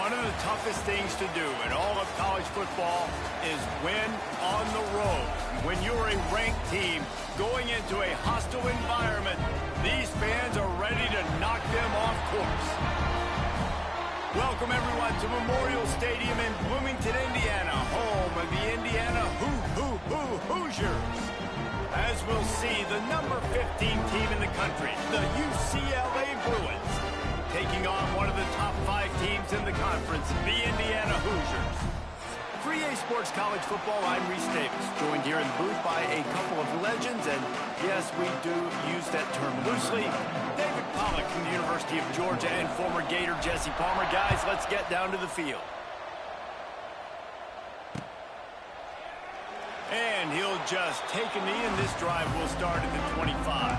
One of the toughest things to do in all of college football is win on the road. When you're a ranked team going into a hostile environment, these fans are ready to knock them off course. Welcome, everyone, to Memorial Stadium in Bloomington, Indiana, home of the Indiana Hoosiers. As we'll see, the number 15 team in the country, the UCLA Bruins, taking on one of the top 5 teams in the conference, the Indiana Hoosiers. For EA Sports College Football, I'm Reese Davis, joined here in the booth by a couple of legends, and yes, we do use that term loosely. David Pollack from the University of Georgia and former Gator Jesse Palmer. Guys, let's get down to the field. And he'll just take a knee, and this drive will start at the 25.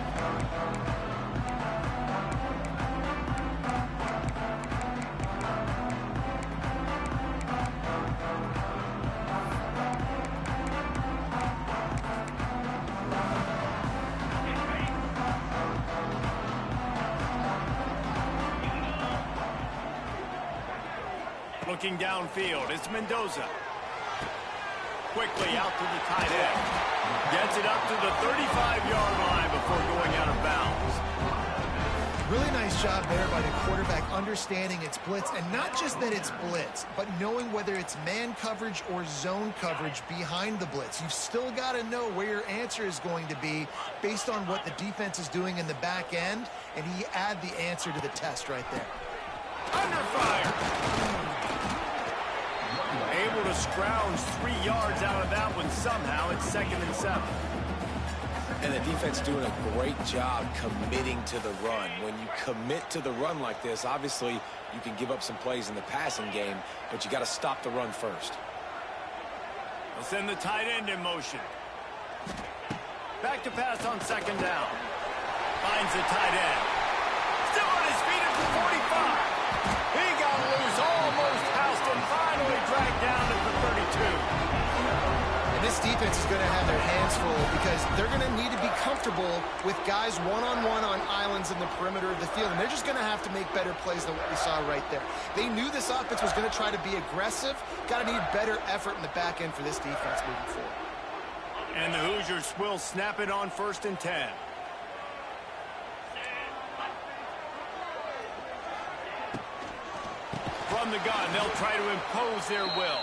Looking downfield, it's Mendoza. Quickly out to the tight end. Gets it up to the 35-yard line before going out of bounds. Really nice job there by the quarterback understanding it's blitz, and not just that it's blitz, but knowing whether it's man coverage or zone coverage behind the blitz. You've still got to know where your answer is going to be based on what the defense is doing in the back end, and he add the answer to the test right there. Under fire. Able to scrounge 3 yards out of that one somehow. It's 2nd and 7. And the defense doing a great job committing to the run. When you commit to the run like this, obviously you can give up some plays in the passing game, but you got to stop the run first. They'll send the tight end in motion. Back to pass on 2nd down. Finds the tight end. Still on his feet at the 45. He got loose, almost housed, and finally dragged down at the 32. And this defense is going to have their hands full because they're going to need to be comfortable with guys one-on-one on islands in the perimeter of the field, and they're just going to have to make better plays than what we saw right there. They knew this offense was going to try to be aggressive. Got to need better effort in the back end for this defense moving forward. And the Hoosiers will snap it on 1st and 10. From the gun, they'll try to impose their will.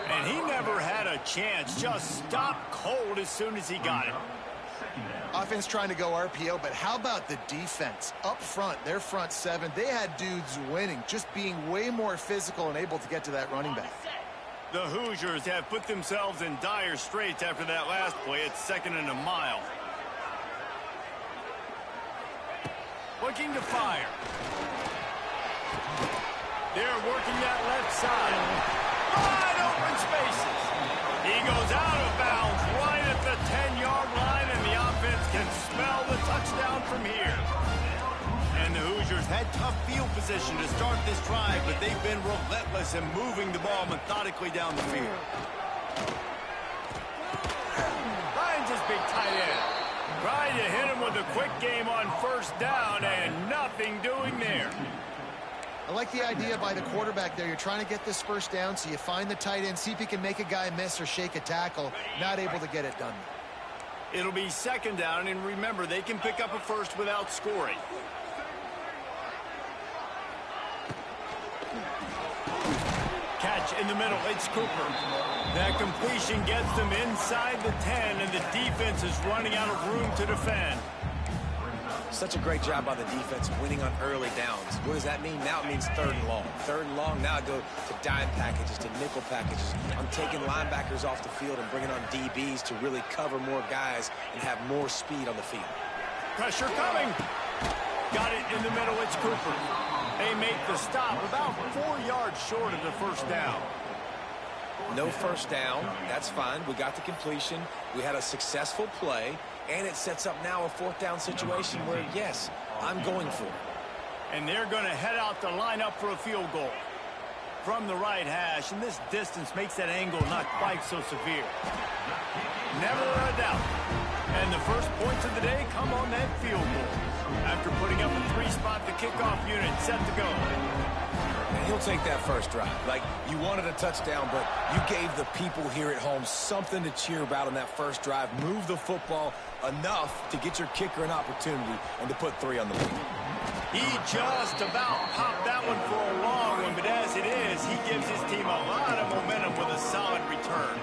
And he never had a chance. Just stopped cold as soon as he got it. Offense trying to go RPO, but how about the defense? Up front, their front 7, they had dudes winning, just being way more physical and able to get to that running back. The Hoosiers have put themselves in dire straits after that last play. It's 2nd and a mile. Looking to fire. They're working that left side. Wide open spaces. He goes out of bounds right at the 10-yard line, and the offense can smell the touchdown from here. And the Hoosiers had tough field position to start this drive, but they've been relentless in moving the ball methodically down the field. Finds his big tight end. Trying to hit him with a quick game on 1st down, and nothing doing there. I like the idea by the quarterback there. You're trying to get this 1st down, so you find the tight end, see if he can make a guy miss or shake a tackle. Not able to get it done. It'll be 2nd down, and remember, they can pick up a first without scoring. Catch in the middle, it's Cooper. That completion gets them inside the 10, and the defense is running out of room to defend. Such a great job by the defense winning on early downs. What does that mean? Now it means 3rd and long. 3rd and long, now I go to dime packages, to nickel packages. I'm taking linebackers off the field and bringing on DBs to really cover more guys and have more speed on the field. Pressure coming. Got it in the middle, it's Cooper. They make the stop about 4 yards short of the 1st down. No 1st down. That's fine. We got the completion. We had a successful play. And it sets up now a 4th down situation where, yes, I'm going for it. And they're going to head out to line up for a field goal. From the right hash, and this distance makes that angle not quite so severe. Never a doubt. And the first points of the day come on that field goal. After putting up a 3-spot, the kickoff unit set to go. And he'll take that first drive. Like, you wanted a touchdown, but you gave the people here at home something to cheer about on that first drive. Move the football enough to get your kicker an opportunity and to put 3 on the board. He just about popped that one for a long one, but as it is, he gives his team a lot of momentum with a solid return.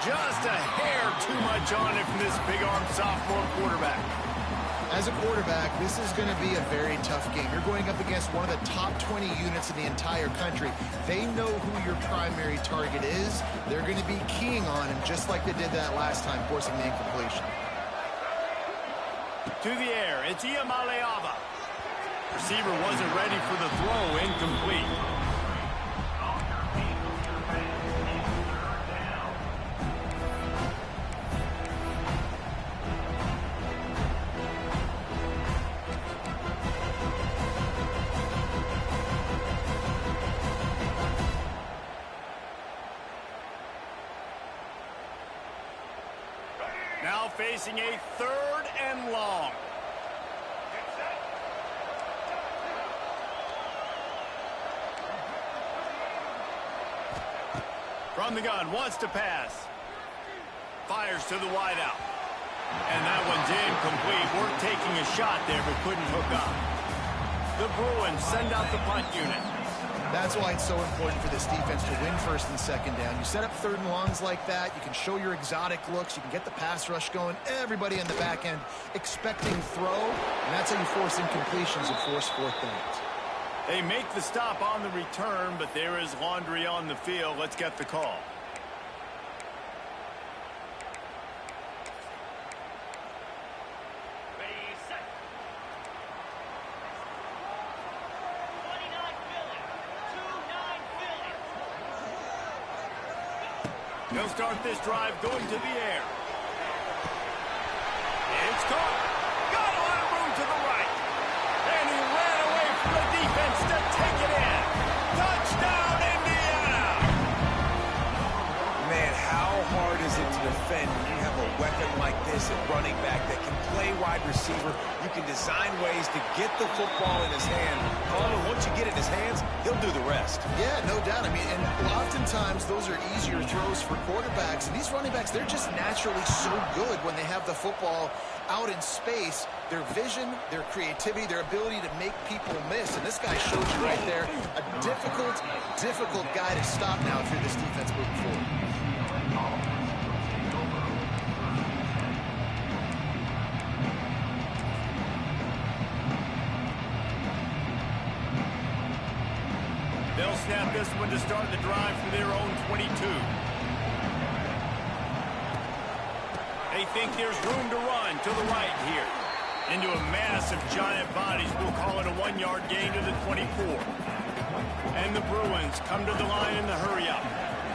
Just a hair too much on it from this big-arm sophomore quarterback. As a quarterback, this is going to be a very tough game. You're going up against one of the top 20 units in the entire country. They know who your primary target is. They're going to be keying on him, just like they did that last time, forcing the incompletion. To the air, it's Iamaleava. Receiver wasn't ready for the throw, incomplete. Now facing a 3rd and long. From the gun, wants to pass. Fires to the wideout. And that one's incomplete. We're taking a shot there, but couldn't hook up. The Bruins send out the punt unit. That's why it's so important for this defense to win 1st and 2nd down. You set up 3rd and longs like that. You can show your exotic looks. You can get the pass rush going. Everybody on the back end expecting throw. And that's how you force incompletions and force 4th downs. They make the stop on the return, but there is laundry on the field. Let's get the call. He'll start this drive going to the air. It's caught. Got a lot of room to the right. And he ran away from the defense to take it in. Touchdown, Indiana! Man, how hard is it to defend when you have a weapon like this at running back that can play wide receiver? You can design ways to get the football in his hand. And once you get it in his hands, he'll do the rest. Yeah, no doubt. I mean, and oftentimes those are easier throws for quarterbacks. And these running backs, they're just naturally so good when they have the football out in space. Their vision, their creativity, their ability to make people miss. And this guy shows you right there a difficult guy to stop now through this defense moving forward. They'll snap this one to start the drive from their own 22. They think there's room to run to the right here. Into a mass of giant bodies. We'll call it a 1-yard gain to the 24. And the Bruins come to the line in the hurry-up.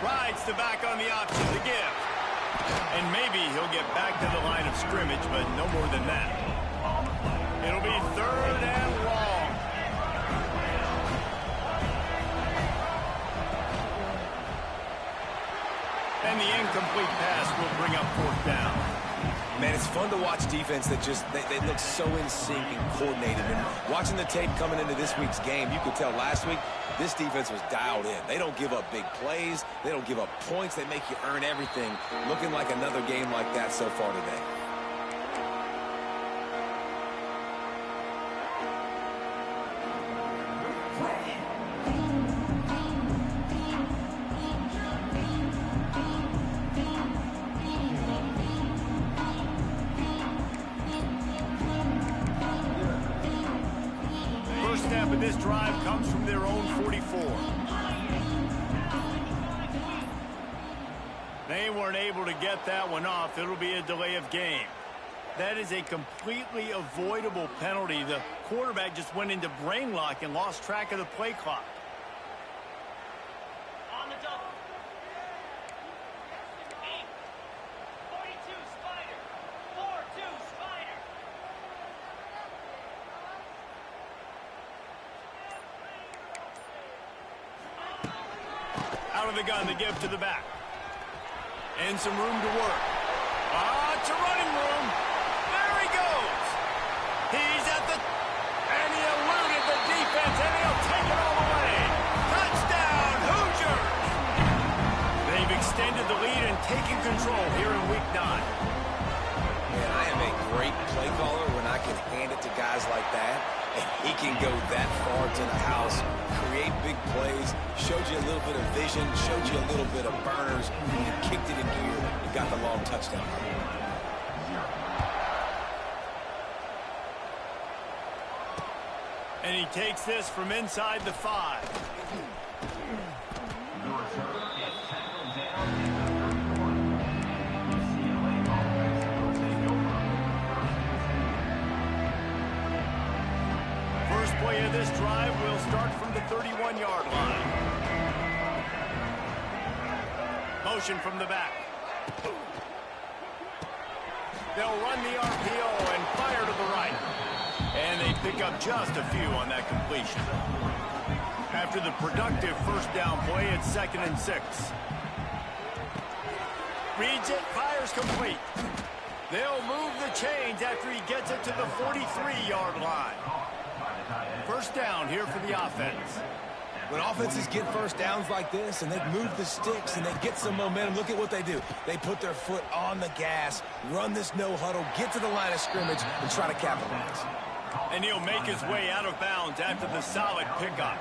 Rides the back on the option, the give. And maybe he'll get back to the line of scrimmage, but no more than that. It'll be 3rd and long. And the incomplete pass will bring up 4th down. Man, it's fun to watch defense that just, they look so in sync and coordinated. And watching the tape coming into this week's game, you could tell last week this defense was dialed in. They don't give up big plays. They don't give up points. They make you earn everything. Looking like another game like that so far today. Snap of this drive comes from their own 44. They weren't able to get that one off. It'll be a delay of game. That is a completely avoidable penalty. The quarterback just went into brain lock and lost track of the play clock. On the double. 8. 42 Spider. 4-2 Spider. Out of the gun, the give to the back. And some room to work. It's a running room. There he goes. He's at the... And he eluded the defense, and he'll take it all the way. Touchdown, Hoosiers! They've extended the lead and taken control here in Week 9. Man, I am a great play caller when I can hand it to guys like that. And he can go that far to the house, create big plays, showed you a little bit of vision, showed you a little bit of burners, and he kicked it in gear and got the long touchdown. And he takes this from inside the 5. First play of this drive will start from the 31-yard line. Motion from the back. They'll run the RPO and fire to the right. And they pick up just a few on that completion. After the productive first down play, it's 2nd and 6. Reads it, fires complete. They'll move the chains after he gets it to the 43-yard line. First down here for the offense. When offenses get first downs like this and they move the sticks and they get some momentum, look at what they do. They put their foot on the gas, run this no huddle, get to the line of scrimmage, and try to capitalize. And he'll make his way out of bounds after the solid pickup.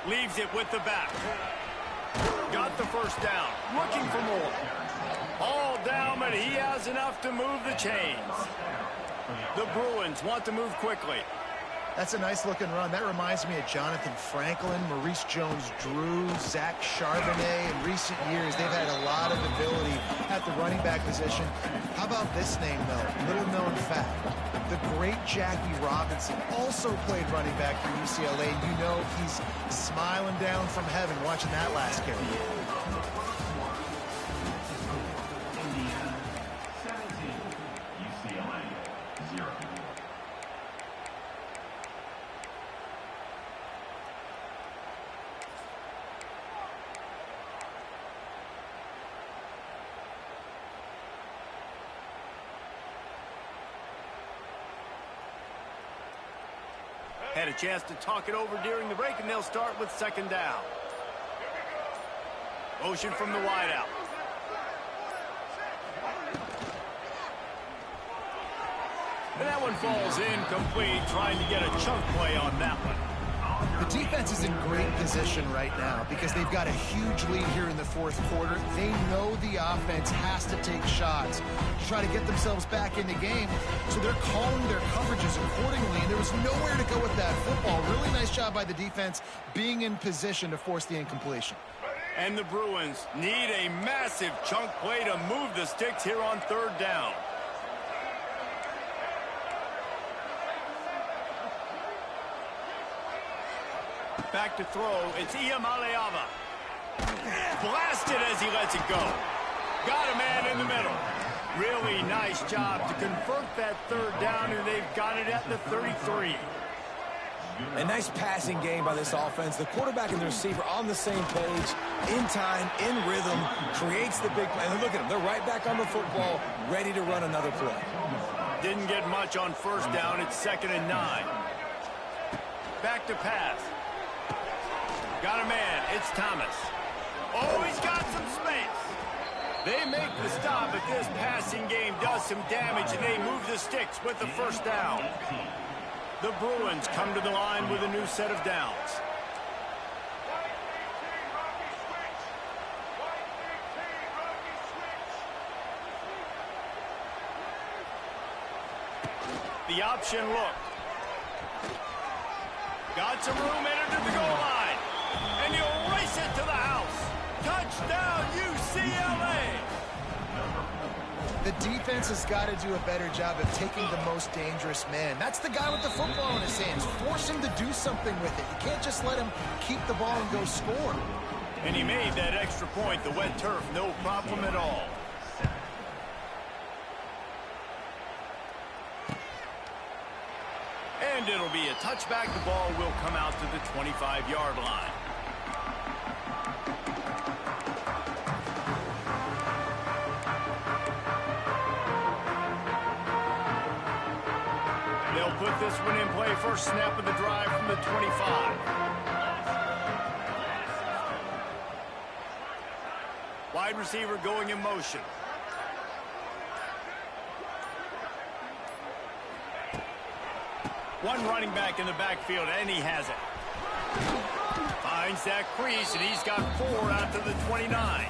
Leaves it with the back. Got the first down. Looking for more. All down, but he has enough to move the chains. The Bruins want to move quickly. That's a nice-looking run. That reminds me of Jonathan Franklin, Maurice Jones-Drew, Zach Charbonnet. In recent years, they've had a lot of ability at the running back position. How about this name, though? Little-known fact. The great Jackie Robinson also played running back for UCLA. You know he's smiling down from heaven watching that last carry. Had a chance to talk it over during the break, and they'll start with 2nd down. Motion from the wideout. And that one falls incomplete, trying to get a chunk play on that one. The defense is in great position right now because they've got a huge lead here in the 4th quarter. They know the offense has to take shots to try to get themselves back in the game, so they're calling their coverages accordingly, and there was nowhere to go with that football. Really nice job by the defense being in position to force the incompletion. And the Bruins need a massive chunk play to move the sticks here on 3rd down. Back to throw, it's Iamaleava. Blasted as he lets it go. Got a man in the middle. Really nice job to convert that 3rd down, and they've got it at the 33. A nice passing game by this offense. The quarterback and the receiver on the same page, in time, in rhythm, creates the big play. And look at them. They're right back on the football, ready to run another play. Didn't get much on 1st down. It's 2nd and 9. Back to pass. Got a man. It's Thomas. Oh, he's got some space. They make the stop, but this passing game does some damage, and they move the sticks with the 1st down. The Bruins come to the line with a new set of downs. The option look. Got some room, entered to the goal line. And he'll race it to the house. Touchdown, UCLA! The defense has got to do a better job of taking the most dangerous man. That's the guy with the football in his hands. Force him to do something with it. You can't just let him keep the ball and go score. And he made that extra point. The wet turf, no problem at all. And it'll be a touchback. The ball will come out to the 25-yard line. They'll put this one in play. First snap of the drive from the 25. Wide receiver going in motion. One running back in the backfield, and he has it. Finds that crease, and he's got 4 out to the 29.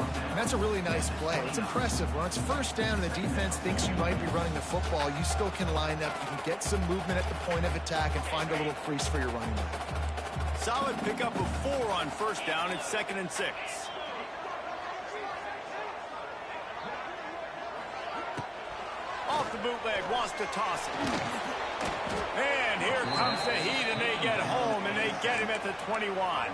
And that's a really nice play. It's impressive. When it's first down and the defense thinks you might be running the football, you still can line up. You can get some movement at the point of attack and find a little crease for your running back. Solid pickup of 4 on first down. It's 2nd and 6. Off the bootleg, wants to toss it. And here comes the heat, and they get home, and they get him at the 21.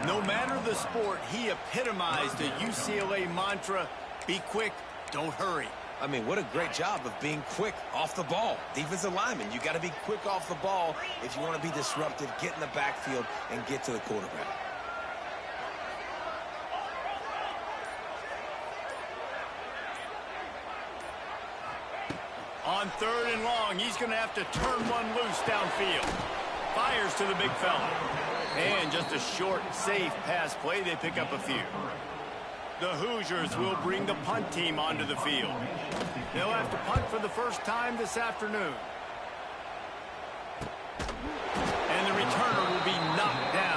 No matter the sport, he epitomized the UCLA mantra, be quick, don't hurry. I mean, what a great job of being quick off the ball. Defensive lineman, you got to be quick off the ball if you want to be disruptive, get in the backfield, and get to the quarterback. On 3rd and long, he's going to have to turn one loose downfield. Fires to the big fella. And just a short, safe pass play. They pick up a few. The Hoosiers will bring the punt team onto the field. They'll have to punt for the first time this afternoon. And the returner will be knocked down.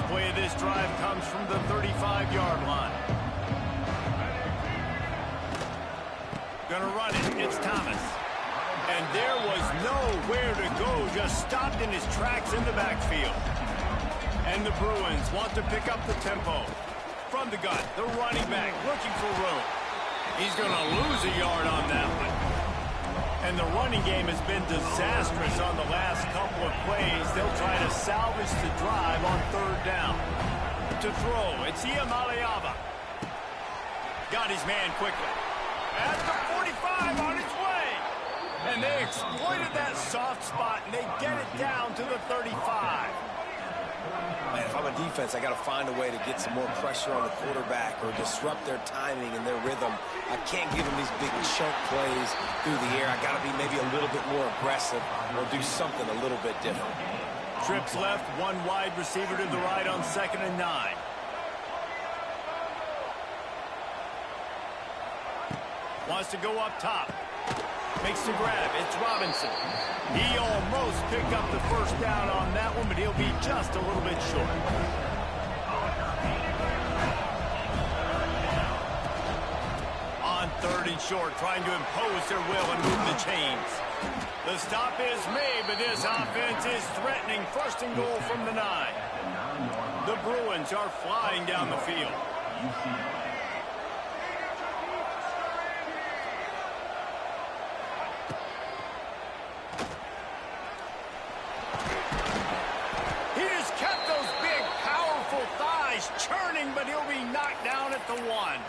Play of this drive comes from the 35-yard line. Gonna run it. It's Thomas. And there was nowhere to go. Just stopped in his tracks in the backfield. And the Bruins want to pick up the tempo. From the gun, the running back looking for room. He's gonna lose a yard on that one. And the running game has been disastrous on the last couple of plays. They'll try to salvage the drive on 3rd down. To throw, it's Iamaleava. Got his man quickly. At the 45 on its way. And they exploited that soft spot, and they get it down to the 35. Man, if I'm a defense, I got to find a way to get some more pressure on the quarterback or disrupt their timing and their rhythm. I can't give them these big chunk plays through the air. I got to be maybe a little bit more aggressive or do something a little bit different. Trips left, one wide receiver to the right on 2nd and 9. Wants to go up top. Makes the grab. It's Robinson. He almost picked up the first down on that one, but he'll be just a little bit short. On 3rd and short, trying to impose their will and move the chains. The stop is made, but this offense is threatening. 1st and goal from the 9. The Bruins are flying down the field. Churning, but he'll be knocked down at the 1.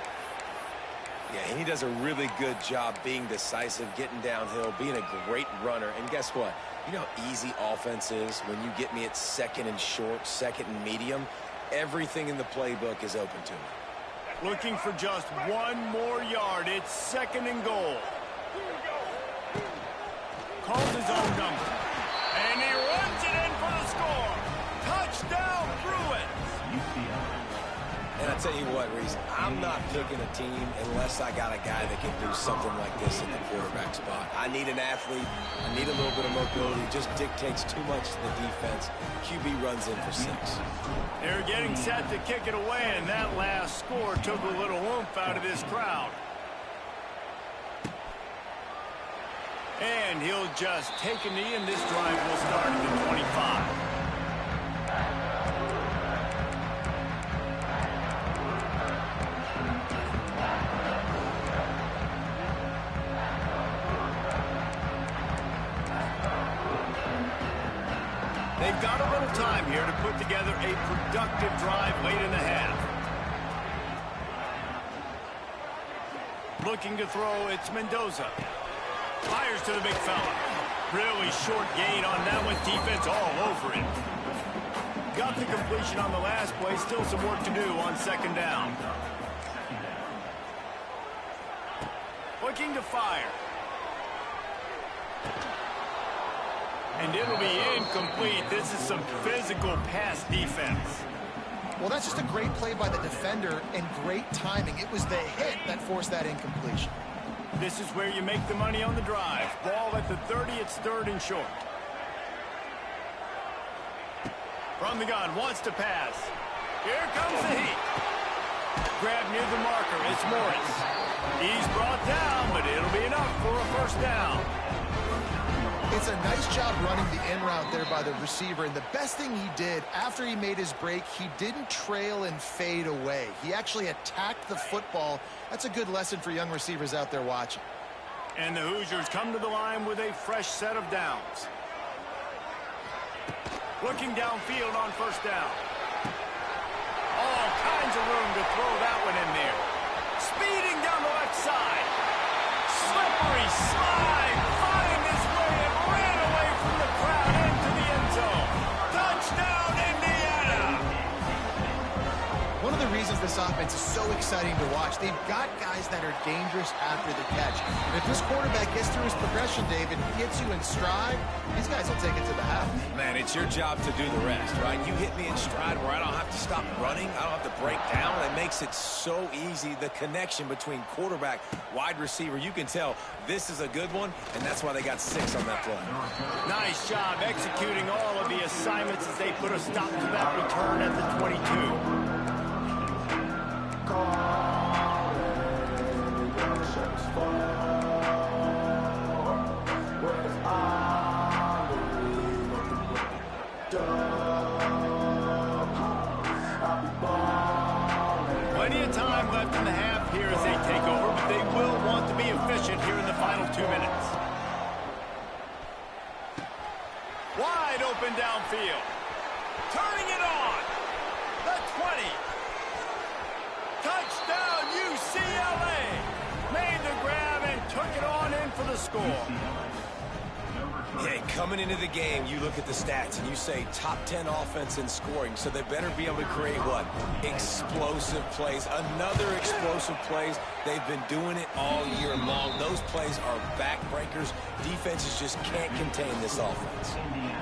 Yeah, and he does a really good job being decisive, getting downhill, being a great runner. And guess what? You know how easy offense is when you get me at 2nd and short, 2nd and medium? Everything in the playbook is open to me. Looking for just 1 more yard. It's 2nd and goal. Calls his own number. And he runs it in for the score. Touchdown, Bruins. And I tell you what, Reese, I'm not picking a team unless I got a guy that can do something like this in the quarterback spot. I need an athlete. I need a little bit of mobility. It just dictates too much to the defense. QB runs in for 6. They're getting set to kick it away, and that last score took a little oomph out of this crowd. And he'll just take a knee, and this drive will start at the 25. They've got a little time here to put together a productive drive late in the half. Looking to throw, it's Mendoza. Fires to the big fella. Really short gain on that one. Defense all over it. Got the completion on the last play. Still some work to do on second down. Looking to fire. And it'll be incomplete. This is some physical pass defense. Well, that's just a great play by the defender and great timing. It was the hit that forced that incompletion. This is where you make the money on the drive. Ball at the 30, it's 3rd and short. From the gun, wants to pass. Here comes the heat. Grab near the marker, it's Morris. He's brought down, but it'll be enough for a first down. It's a nice job running the in route there by the receiver, and the best thing he did after he made his break, he didn't trail and fade away. He actually attacked the football. That's a good lesson for young receivers out there watching. And the Hoosiers come to the line with a fresh set of downs. Looking downfield on first down. All kinds of room to throw that one in there. Speeding down the left side. Slippery slide. Finding his way and ran away from the crowd into the end zone. Touchdown, Indiana! One of the reasons this offense is so exciting to watch, they've got guys that are dangerous after the catch. And if this quarterback gets through his progression, David, hits you in stride, these guys will take it to the house. Man, it's your job to do the rest, right? You hit me in stride where I don't have to stop running. I don't have to break down. It makes it so easy, the connection between quarterback, wide receiver. You can tell this is a good one, and that's why they got 6 on that play. Nice job executing all of the assignments as they put a stop to that return at the 22. Plenty of time left in the half here as they take over, but they will want to be efficient here in the final 2 minutes. Wide open downfield. Turning it on. The 20. Touchdown, UCLA. Made the grab and took it on in for the score. Hey, coming into the game, you look at the stats and you say top 10 offense in scoring, so they better be able to create what? Explosive plays. Another explosive plays. They've been doing it all year long. Those plays are backbreakers. Defenses just can't contain this offense.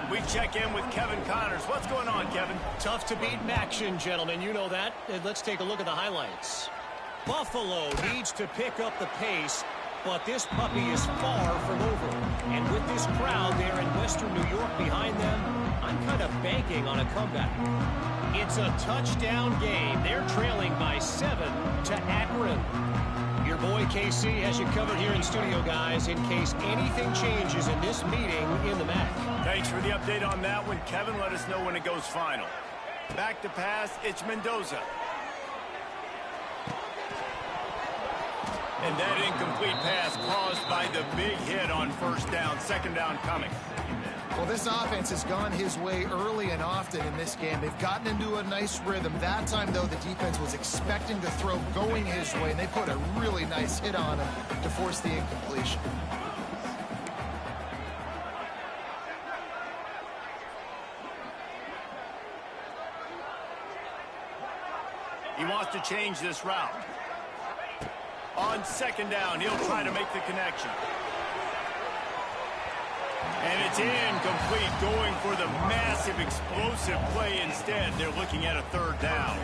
We check in with Kevin Connors. What's going on, Kevin? Tough to beat in action, gentlemen. You know that. Let's take a look at the highlights. Buffalo needs to pick up the pace, but this puppy is far from over. And with this crowd there in Western New York behind them, I'm kind of banking on a comeback. It's a touchdown game. They're trailing by 7 to Akron. Your boy KC has you covered here in studio, guys, in case anything changes in this meeting in the MAC. Thanks for the update on that one, Kevin. Let us know when it goes final. Back to pass, it's Mendoza. And that incomplete pass caused by the big hit on first down. Second down coming. Well, this offense has gone his way early and often in this game. They've gotten into a nice rhythm. That time, though, the defense was expecting to throw going his way, and they put a really nice hit on him to force the incompletion. He wants to change this route. On second down, he'll try to make the connection. And it's incomplete, going for the massive explosive play instead. They're looking at a third down.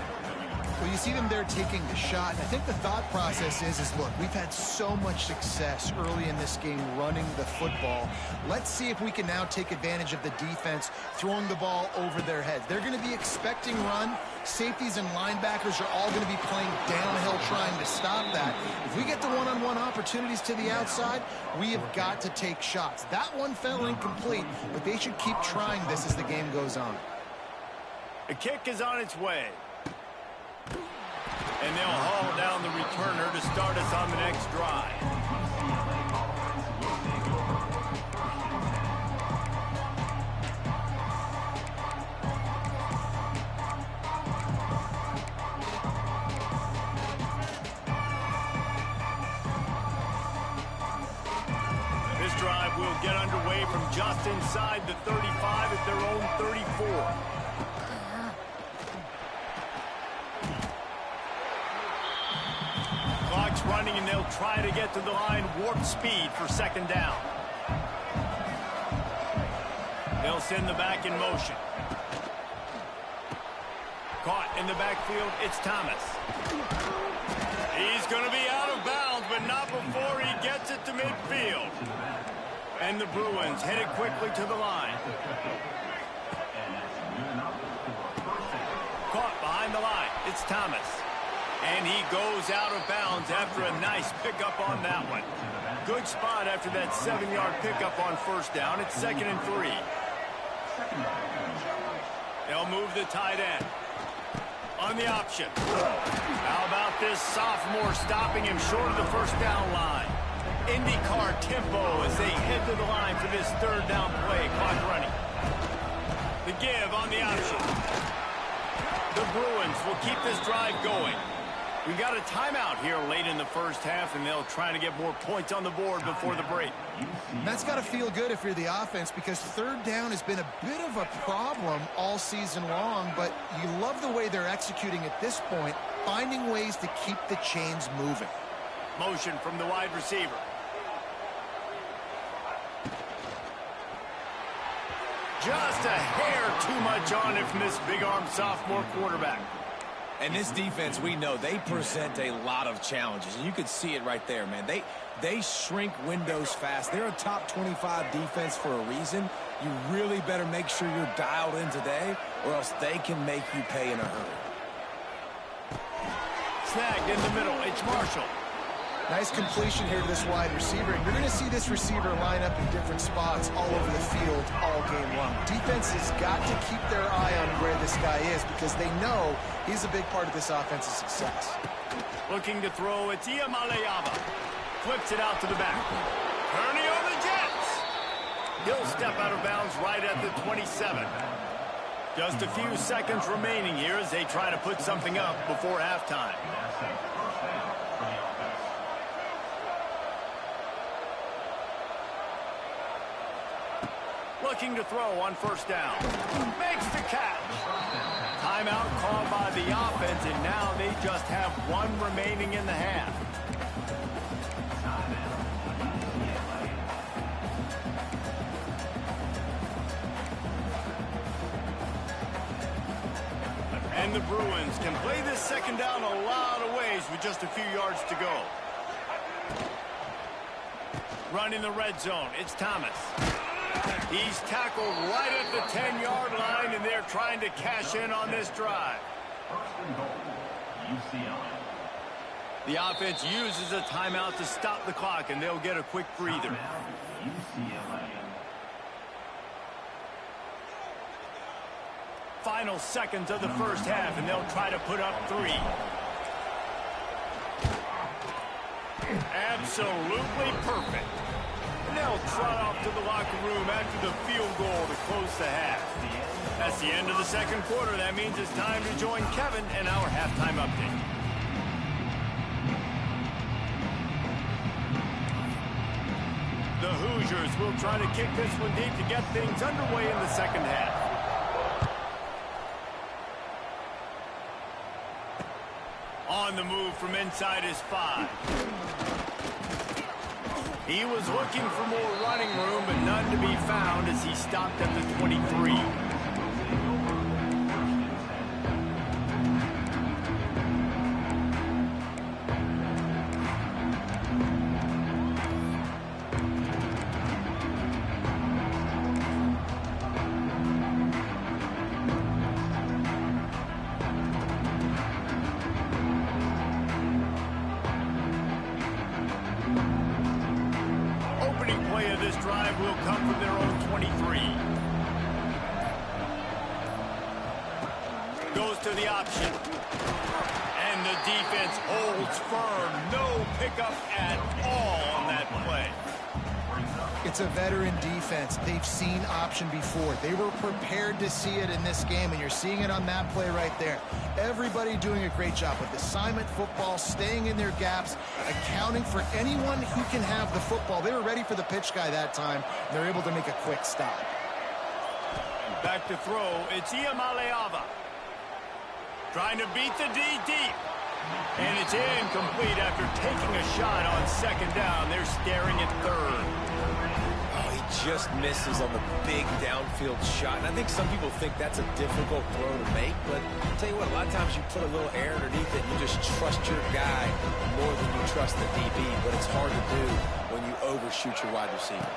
Well, you you see them there taking the shot. And I think the thought process is look, we've had so much success early in this game running the football. Let's see if we can now take advantage of the defense throwing the ball over their heads. They're going to be expecting run. Safeties and linebackers are all going to be playing downhill trying to stop that. If we get the one-on-one opportunities to the outside, we have got to take shots. That one fell incomplete, but they should keep trying this as the game goes on. The kick is on its way. And they'll haul down the returner to start us on the next drive. This drive will get underway from just inside the 35 at their own 34. Clock's running, and they'll try to get to the line warp speed for second down. They'll send the back in motion. Caught in the backfield, it's Thomas. He's going to be out of bounds, but not before he gets it to midfield. And the Bruins headed quickly to the line. Caught behind the line, it's Thomas. And he goes out of bounds after a nice pickup on that one. Good spot after that 7-yard pickup on first down. It's 2nd and 3. They'll move the tight end. On the option. How about this sophomore stopping him short of the first down line? IndyCar tempo as they head to the line for this third down play. Clock running. The give on the option. The Bruins will keep this drive going. We got a timeout here late in the first half, and they'll try to get more points on the board before the break. That's got to feel good if you're the offense, because third down has been a bit of a problem all season long, but you love the way they're executing at this point, finding ways to keep the chains moving. Motion from the wide receiver. Just a hair too much on it from this big-armed sophomore quarterback. And this defense, we know, they present a lot of challenges. And you could see it right there, man. They shrink windows fast. They're a top 25 defense for a reason. You really better make sure you're dialed in today, or else they can make you pay in a hurry. Snagged in the middle. It's Marshall. Nice completion here to this wide receiver. And you're going to see this receiver line up in different spots all over the field all game long. Defense has got to keep their eye on where this guy is, because they know he's a big part of this offense's success. Looking to throw, it's Iamaleava. Flips it out to the back. Kearney on the Jets. He'll step out of bounds right at the 27. Just a few seconds remaining here as they try to put something up before halftime. Looking to throw on first down. Makes the catch. Timeout called by the offense, and now they just have one remaining in the half. And the Bruins can play this second down a lot of ways with just a few yards to go. Running the red zone, it's Thomas. He's tackled right at the 10-yard line, and they're trying to cash in on this drive. UCLA. The offense uses a timeout to stop the clock, and they'll get a quick breather. UCLA. Final seconds of the first half, and they'll try to put up 3. Absolutely perfect. And they'll trot off to the locker room after the field goal to close the half. That's the end of the second quarter. That means it's time to join Kevin and our halftime update. The Hoosiers will try to kick this one deep to get things underway in the second half. On the move from inside his 5. He was looking for more running room, but none to be found as he stopped at the 23. this drive will come from their own 23. Goes to the option. And the defense holds firm. No pickup at all on that play. It's a veteran defense. They've seen option before. They were prepared to see it in this game, and you're seeing it on that play right there. Everybody doing a great job with assignment football, staying in their gaps, accounting for anyone who can have the football. They were ready for the pitch guy that time, and they're able to make a quick stop. Back to throw. It's Iamaleava. Trying to beat the D deep. And it's incomplete after taking a shot on second down. They're staring at third. Oh, he just misses on the big downfield shot. And I think some people think that's a difficult throw to make. But I'll tell you what, a lot of times you put a little air underneath it. You just trust your guy more than you trust the DB. But it's hard to do when you overshoot your wide receiver.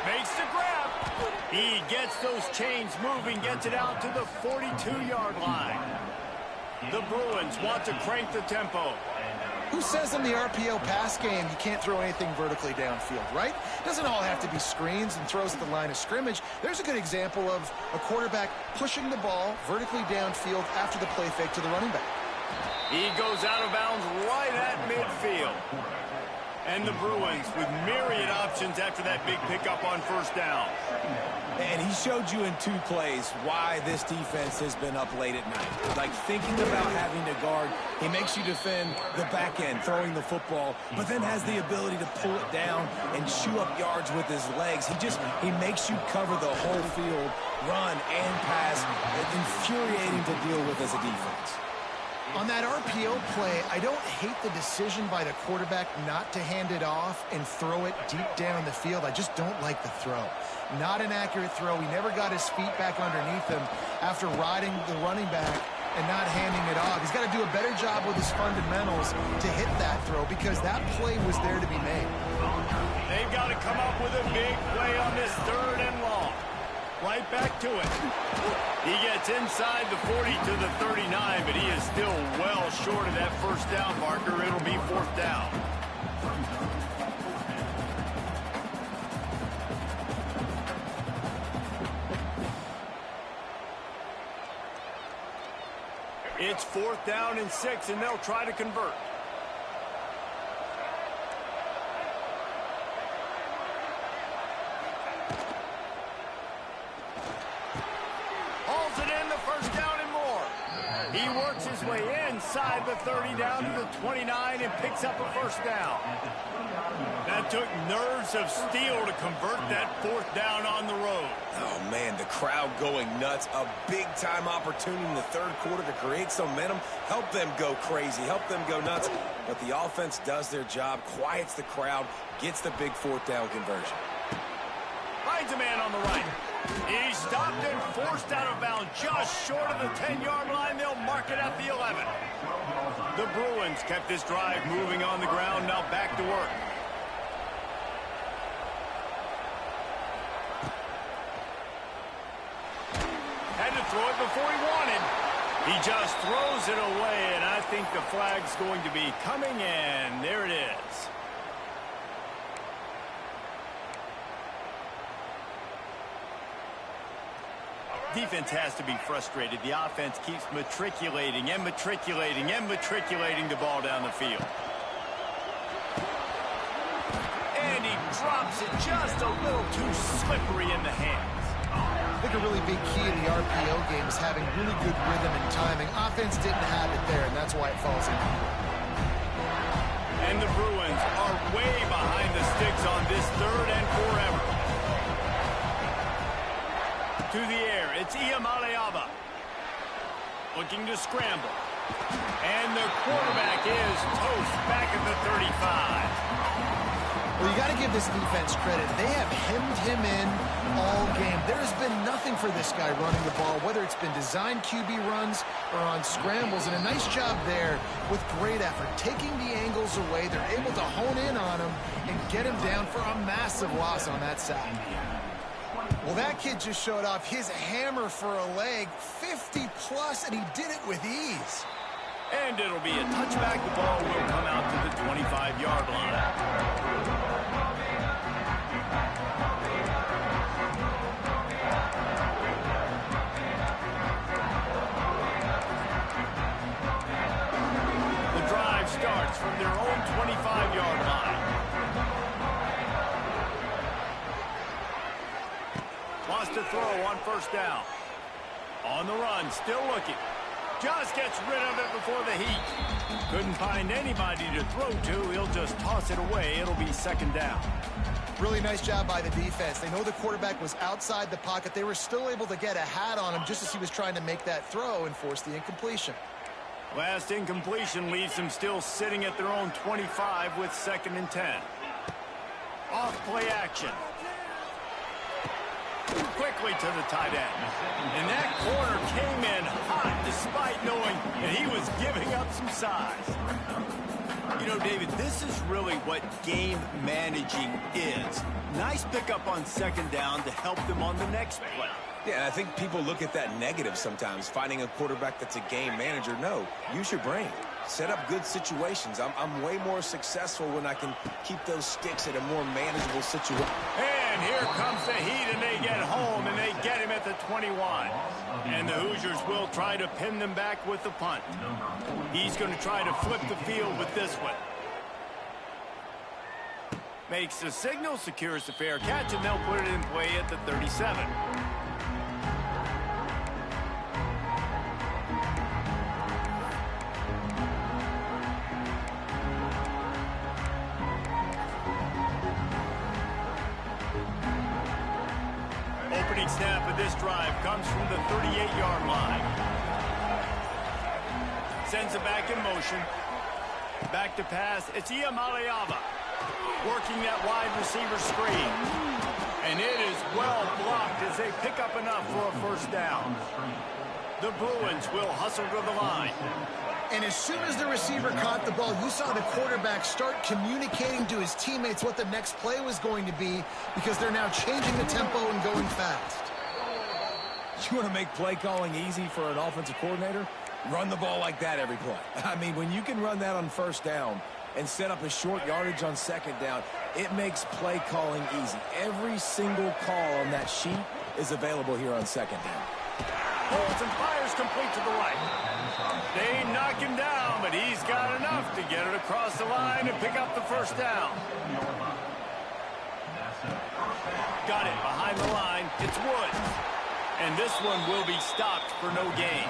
Makes the grab. He gets those chains moving, gets it out to the 42-yard line. The Bruins want to crank the tempo. Who says in the RPO pass game you can't throw anything vertically downfield, right? Doesn't all have to be screens and throws at the line of scrimmage. There's a good example of a quarterback pushing the ball vertically downfield after the play fake to the running back. He goes out of bounds right at midfield. And the Bruins with myriad options after that big pickup on first down. And he showed you in 2 plays why this defense has been up late at night. Like thinking about having to guard, he makes you defend the back end, throwing the football, but then has the ability to pull it down and chew up yards with his legs. He makes you cover the whole field, run and pass. It's infuriating to deal with as a defense. On that RPO play, I don't hate the decision by the quarterback not to hand it off and throw it deep down the field. I just don't like the throw. Not an accurate throw. He never got his feet back underneath him after riding the running back and not handing it off. He's got to do a better job with his fundamentals to hit that throw because that play was there to be made. They've got to come up with a big play on this third and long. Right back to it. He gets inside the 40 to the 39, but he is still well short of that first down marker. It'll be fourth down. It's 4th down and 6, and they'll try to convert. Hauls it in, the first down and more. He works his way inside the 30 down to the 29 and picks up a first down. That took nerves of steel to convert that 4th down on the road. Oh, man, the crowd going nuts. A big-time opportunity in the third quarter to create some momentum, help them go crazy, help them go nuts. But the offense does their job, quiets the crowd, gets the big 4th down conversion. Finds a man on the right. He's stopped and forced out of bounds just short of the 10-yard line. They'll mark it at the 11. The Bruins kept this drive moving on the ground, now back to work. Had to throw it before he wanted. He just throws it away, and I think the flag's going to be coming in. There it is. Defense has to be frustrated. The offense keeps matriculating and matriculating and matriculating the ball down the field. And he drops it just a little too slippery in the hands. I think a really big key in the RPO game is having really good rhythm and timing. Offense didn't have it there, and that's why it falls in. And the Bruins are way behind the sticks on this third and forever. To the air, it's Iamaleava. Looking to scramble. And the quarterback is toast back at the 35. Well, you got to give this defense credit. They have hemmed him in all game. There has been nothing for this guy running the ball, whether it's been designed QB runs or on scrambles. And a nice job there with great effort. Taking the angles away, they're able to hone in on him and get him down for a massive loss on that side. Well, that kid just showed off his hammer for a leg, 50-plus, and he did it with ease. And it'll be a touchback. The ball will come out to the 25-yard line. The drive starts from their own 25-yard line. Wants to throw on first down. On the run, still looking. Just gets rid of it before the heat. Couldn't find anybody to throw to. He'll just toss it away. It'll be second down. Really nice job by the defense. They know the quarterback was outside the pocket. They were still able to get a hat on him just as he was trying to make that throw and force the incompletion. Last incompletion leaves them still sitting at their own 25 with 2nd and 10. Off play action. Quickly to the tight end. And that corner came in hot despite knowing that he was giving up some size. You know, David, this is really what game managing is. Nice pickup on 2nd down to help them on the next play. Yeah, I think people look at that negative sometimes, finding a quarterback that's a game manager. No, use your brain. Set up good situations. I'm way more successful when I can keep those sticks at a more manageable situation. And here comes the heat, and they get home, and they get him at the 21. And the Hoosiers will try to pin them back with the punt. He's going to try to flip the field with this one. Makes the signal, secures the fair catch, and they'll put it in play at the 37. Opening snap of this drive comes from the 38-yard line. Sends it back in motion. Back to pass. It's Iamaleava working that wide receiver screen. And it is well blocked as they pick up enough for a first down. The Bruins will hustle to the line. And as soon as the receiver caught the ball, you saw the quarterback start communicating to his teammates what the next play was going to be because they're now changing the tempo and going fast. You want to make play calling easy for an offensive coordinator? Run the ball like that every play. I mean, when you can run that on first down and set up a short yardage on second down, it makes play calling easy. Every single call on that sheet is available here on second down. Holds and fires complete to the right. They knock him down, but he's got enough to get it across the line and pick up the first down. Got it behind the line. It's Woods. And this one will be stopped for no gain.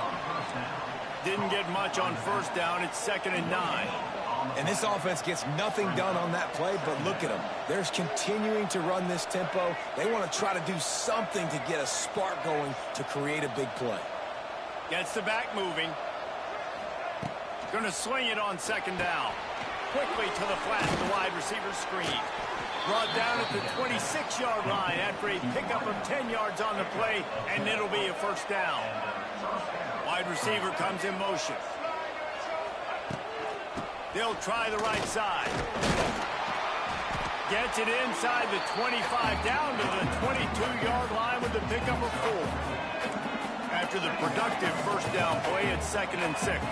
Didn't get much on first down. It's 2nd and 9. And this offense gets nothing done on that play, but look at them. They're continuing to run this tempo. They want to try to do something to get a spark going to create a big play. Gets the back moving. Going to swing it on 2nd down. Quickly to the flat, the wide receiver screen. Brought down at the 26-yard line after a pickup of 10 yards on the play, and it'll be a first down. Wide receiver comes in motion. They'll try the right side. Gets it inside the 25, down to the 22-yard line with the pickup of 4. After the productive first down play, it's 2nd and 6.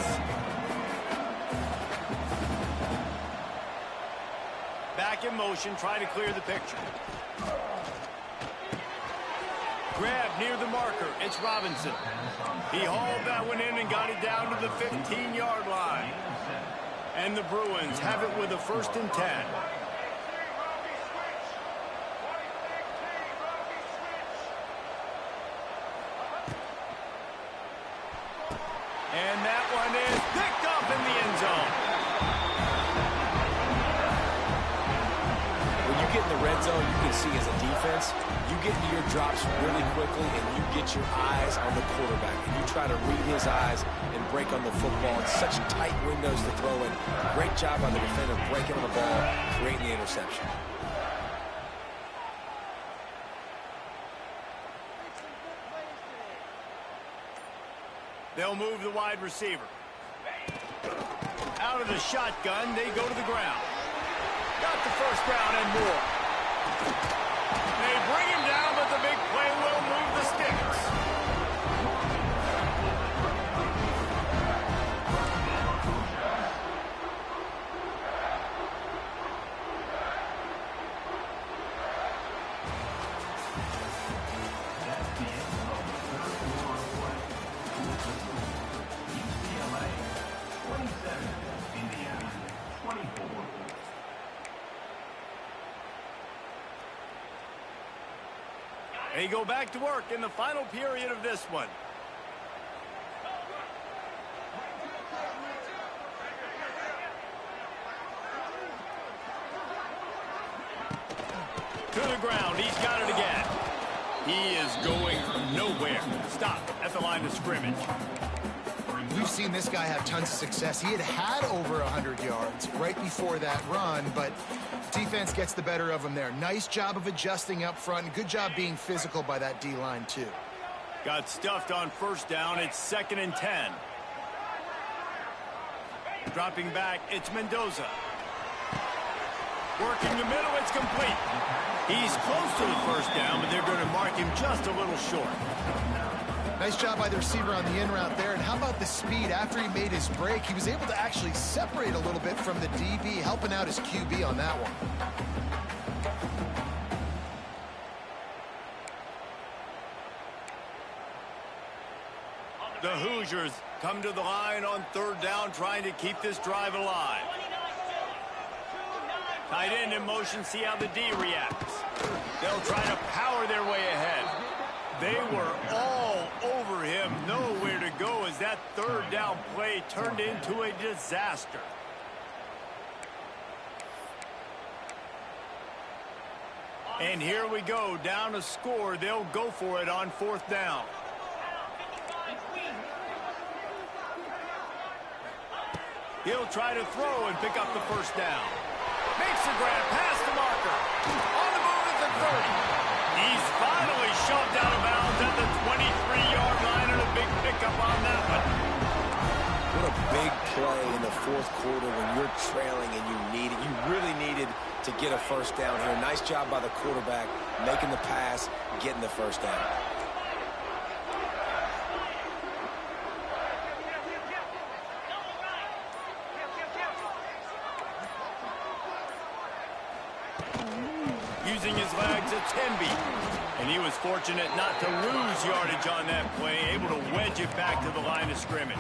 Back in motion, try to clear the picture. Grab near the marker, it's Robinson. He hauled that one in and got it down to the 15-yard line. And the Bruins have it with a 1st and 10. And that one is picked up in the end zone. When you get in the red zone, you can see as a defense, you get into your drops really quickly and you get your eyes on the quarterback. And you try to read his eyes and break on the football. It's such tight windows to throw in. Great job by the defender breaking on the ball, creating the interception. They'll move the wide receiver. Out of the shotgun, they go to the ground. Got the first down and more. They bring him down, but the big play will move the sticks. They go back to work in the final period of this one. To the ground. He's got it again. He is going nowhere. Stop at the line of scrimmage. We've seen this guy have tons of success. He had over 100 yards right before that run, but defense gets the better of him there. Nice job of adjusting up front. Good job being physical by that D-line, too. Got stuffed on first down. It's 2nd and 10. Dropping back, it's Mendoza. Working the middle, it's complete. He's close to the first down, but they're going to mark him just a little short. Nice job by the receiver on the in route there. And how about the speed? After he made his break, he was able to actually separate a little bit from the DB, helping out his QB on that one. The Hoosiers come to the line on 3rd down, trying to keep this drive alive. Tight end in motion, see how the D reacts. They'll try to power their way ahead. They were all over him, nowhere to go as that 3rd down play turned into a disaster. And here we go, down a score. They'll go for it on 4th down. He'll try to throw and pick up the first down. Makes the grab past the marker. On the move at the 30. He's finally shoved out of bounds at the 23-yard line, and a big pickup on that one. What a big play in the 4th quarter when you're trailing and you really needed to get a first down here. Nice job by the quarterback making the pass, getting the first down. Using his legs, it's Hemby. And he was fortunate not to lose yardage on that play, able to wedge it back to the line of scrimmage.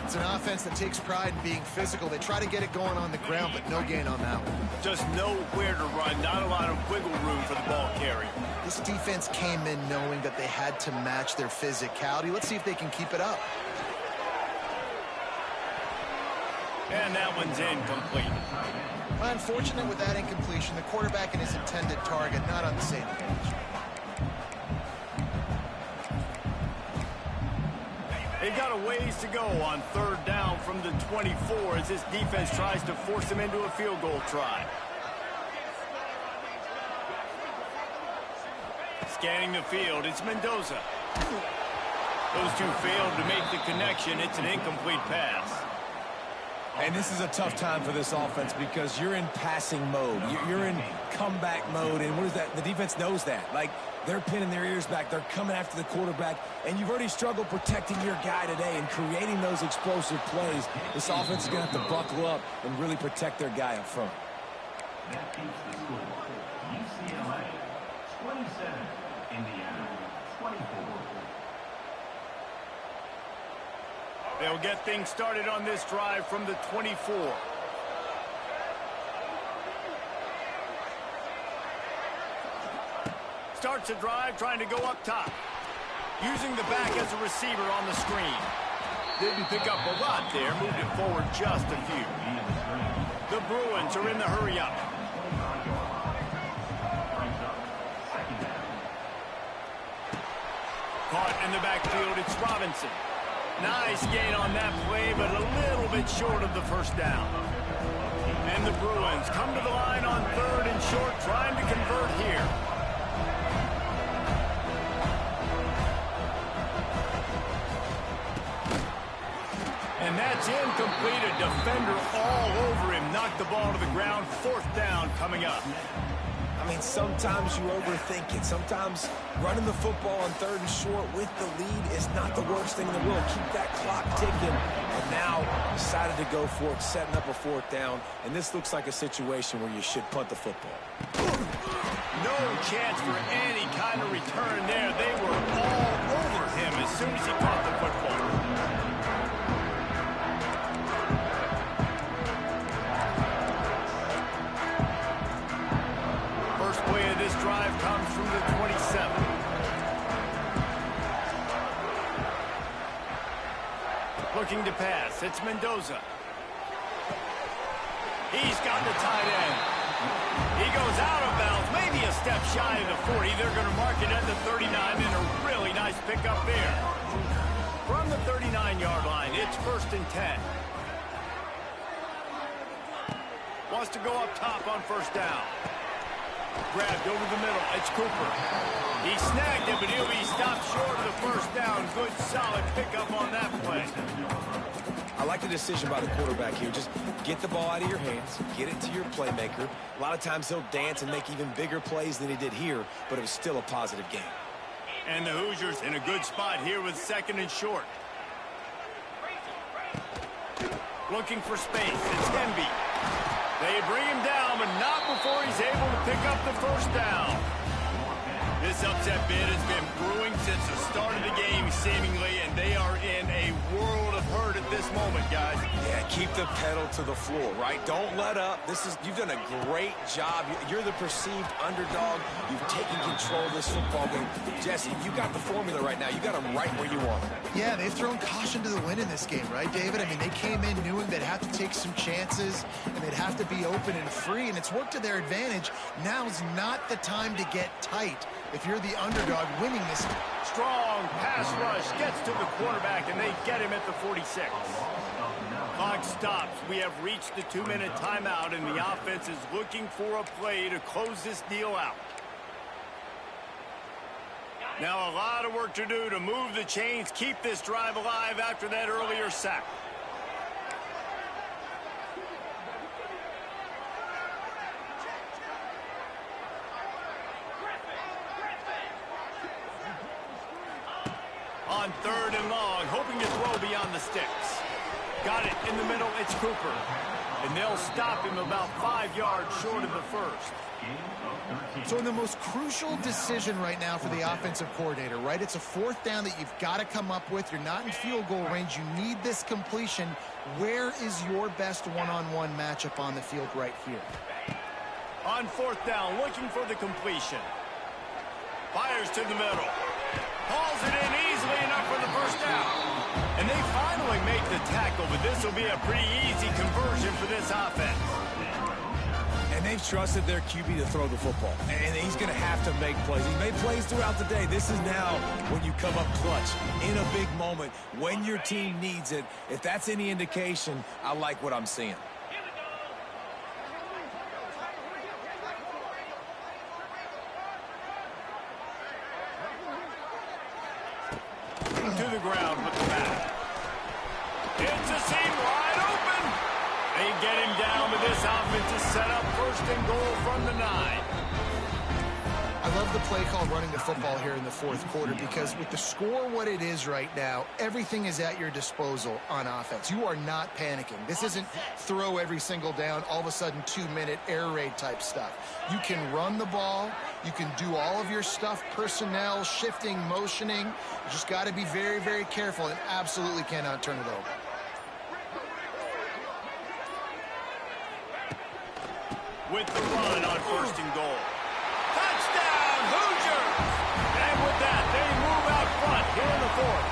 It's an offense that takes pride in being physical. They try to get it going on the ground, but no gain on that one. Just nowhere to run, not a lot of wiggle room for the ball carrier. This defense came in knowing that they had to match their physicality. Let's see if they can keep it up. And that one's incomplete. Unfortunate with that incompletion. The quarterback and his intended target not on the same page. They've got a ways to go on 3rd down from the 24 as this defense tries to force them into a field goal try. Scanning the field, it's Mendoza. Those two failed to make the connection. It's an incomplete pass. And this is a tough time for this offense because you're in passing mode. You're in comeback mode, and what is that? The defense knows that. Like, they're pinning their ears back. They're coming after the quarterback, and you've already struggled protecting your guy today and creating those explosive plays. This offense is going to have to buckle up and really protect their guy up front. That keeps the score. UCLA 27, Indiana 24. They'll get things started on this drive from the 24. Starts a drive trying to go up top. Using the back as a receiver on the screen. Didn't pick up a lot there, moved it forward just a few. The Bruins are in the hurry up. Caught in the backfield, it's Robinson. Nice gain on that play, but a little bit short of the first down. And the Bruins come to the line on 3rd and short, trying to convert here. And that's incomplete. A defender all over him. Knocked the ball to the ground. 4th down coming up. I mean, sometimes you overthink it. Sometimes running the football on 3rd and short with the lead is not the worst thing in the world. Keep that clock ticking. And now decided to go for it, setting up a 4th down. And this looks like a situation where you should punt the football. No chance for any kind of return there. They were all over him as soon as he caught the football. First play of this drive comes from the 27. Looking to pass. It's Mendoza. He's got the tight end. He goes out of bounds, maybe a step shy of the 40. They're going to mark it at the 39, and a really nice pickup there. From the 39-yard line, it's 1st and 10. Wants to go up top on 1st down. Grabbed over the middle. It's Cooper. He snagged it, but he'll be stopped short of the 1st down. Good, solid pickup on that play. I like the decision by the quarterback here. Just get the ball out of your hands, get it to your playmaker. A lot of times he'll dance and make even bigger plays than he did here, but it was still a positive game. And the Hoosiers in a good spot here with 2nd and short. Looking for space. It's Denby. They bring him down, but not before he's able to pick up the 1st down. This upset bid has been brewing since the start of the game, seemingly, and they are in a world of hurt at this moment, guys. Yeah, keep the pedal to the floor, right? Don't let up. You've done a great job. You're the perceived underdog. You've taken control of this football game. Jesse, you got the formula right now. You got them right where you want them. Yeah, they've thrown caution to the wind in this game, right, David? I mean, they came in knowing they'd have to take some chances, and they'd have to be open and free, and it's worked to their advantage. Now's not the time to get tight if you're the underdog winning this. Strong pass rush gets to the quarterback, and they get him at the 46. Clock stops. We have reached the 2-minute timeout, and the offense is looking for a play to close this deal out. Now a lot of work to do to move the chains, keep this drive alive after that earlier sack. On 3rd and long, hoping to throw beyond the sticks. Got it in the middle, it's Cooper. And they'll stop him about 5 yards short of the 1st. So in the most crucial decision right now for the offensive coordinator, right? It's a 4th down that you've got to come up with. You're not in field goal range. You need this completion. Where is your best one-on-one matchup on the field right here? On 4th down, looking for the completion. Fires to the middle. Hauls it in easily enough for the 1st down. And they finally make the tackle, but this will be a pretty easy conversion for this offense. And they've trusted their QB to throw the football. And he's going to have to make plays. He's made plays throughout the day. This is now when you come up clutch in a big moment when your team needs it. If that's any indication, I like what I'm seeing. To the ground with the back. It's a seam wide open. They get him down, but this offense is set up 1st and goal from the 9. I love the play call running the football here in the 4th quarter because with the score what it is right now, everything is at your disposal on offense. You are not panicking. This isn't throw every single down, all of a sudden 2-minute air raid type stuff. You can run the ball. You can do all of your stuff, personnel, shifting, motioning. You just got to be very, very careful and absolutely cannot turn it over. With the run on 1st and goal. Touchdown, Hoosiers! And with that, they move out front here in the 4th.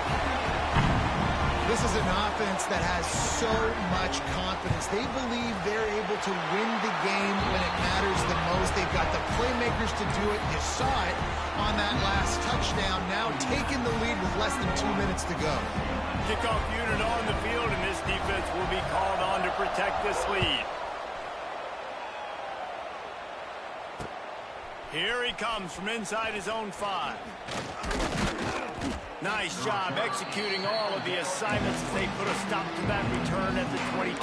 This is an offense that has so much confidence. They believe they're able to win the game when it matters the most. They've got the playmakers to do it. You saw it on that last touchdown. Now taking the lead with less than 2 minutes to go. Kickoff unit on the field, and this defense will be called on to protect this lead. Here he comes from inside his own 5. Nice job executing all of the assignments as they put a stop to that return at the 22.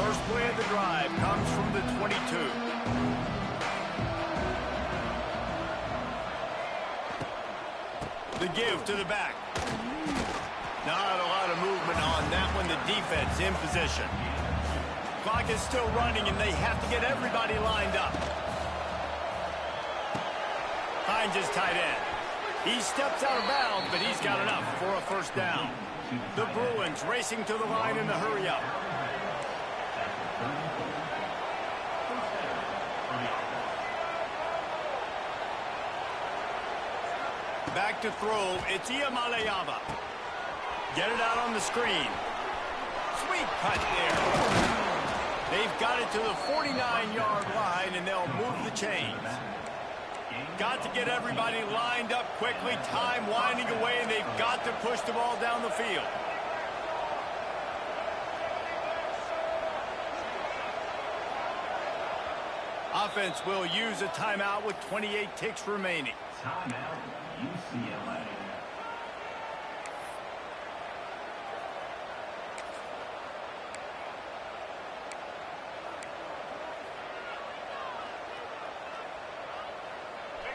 First play of the drive comes from the 22. The give to the back. Not a lot of movement on that one. The defense in position. Clock is still running, and they have to get everybody lined up. Finds his tight end. He steps out of bounds, but he's got enough for a 1st down. The Bruins racing to the line in the hurry-up. Back to throw. It's Iamaleava. Get it out on the screen. Sweet cut there. They've got it to the 49-yard line, and they'll move the chains. Got to get everybody lined up quickly. Time winding away, and they've got to push the ball down the field. Offense will use a timeout with 28 ticks remaining. Timeout, UCLA.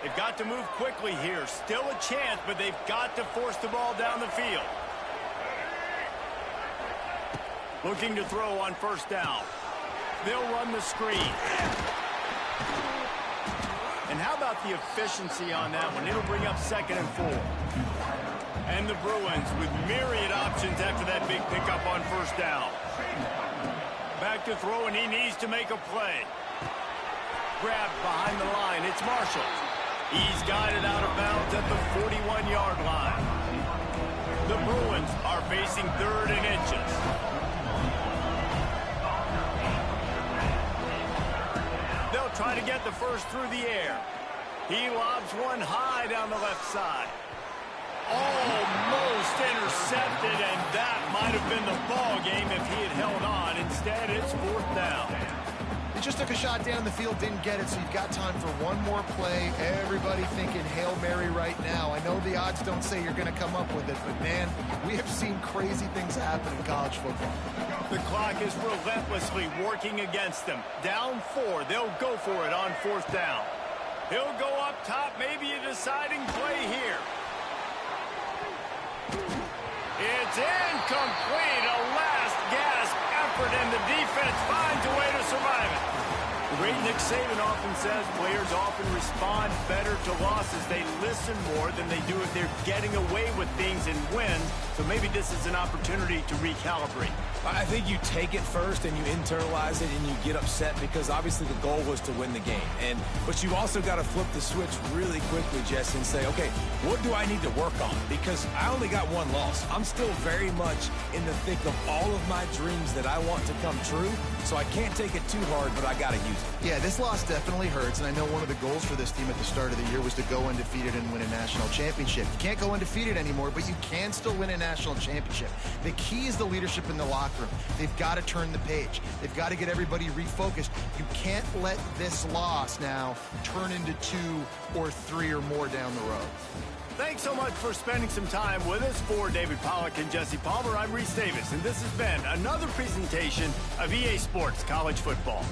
They've got to move quickly here. Still a chance, but they've got to force the ball down the field. Looking to throw on first down. They'll run the screen. And how about the efficiency on that one? It'll bring up 2nd and 4. And the Bruins with myriad options after that big pickup on first down. Back to throw, and he needs to make a play. Grabbed behind the line. It's Marshall. He's got it out of bounds at the 41-yard line. The Bruins are facing 3rd and inches. They'll try to get the first through the air. He lobs one high down the left side. Almost intercepted, and that might have been the ball game if he had held on. Instead, it's 4th down. He just took a shot down the field, didn't get it, so you've got time for one more play. Everybody thinking Hail Mary right now. I know the odds don't say you're going to come up with it, but, man, we have seen crazy things happen in college football. The clock is relentlessly working against them. Down 4. They'll go for it on 4th down. He'll go up top, maybe a deciding play here. It's incomplete. A last gasp effort, and the defense finds a way to survive it. The great Nick Saban often says players often respond better to losses. They listen more than they do if they're getting away with things and win. So maybe this is an opportunity to recalibrate. I think you take it first and you internalize it and you get upset because obviously the goal was to win the game. But you've also got to flip the switch really quickly, Jesse, and say, okay, what do I need to work on? Because I only got one loss. I'm still very much in the thick of all of my dreams that I want to come true. So I can't take it too hard, but I got to use it. Yeah, this loss definitely hurts, and I know one of the goals for this team at the start of the year was to go undefeated and win a national championship. You can't go undefeated anymore, but you can still win a national championship. The key is the leadership in the locker room. They've got to turn the page. They've got to get everybody refocused. You can't let this loss now turn into 2 or 3 or more down the road. Thanks so much for spending some time with us. For David Pollack and Jesse Palmer, I'm Reese Davis, and this has been another presentation of EA Sports College Football.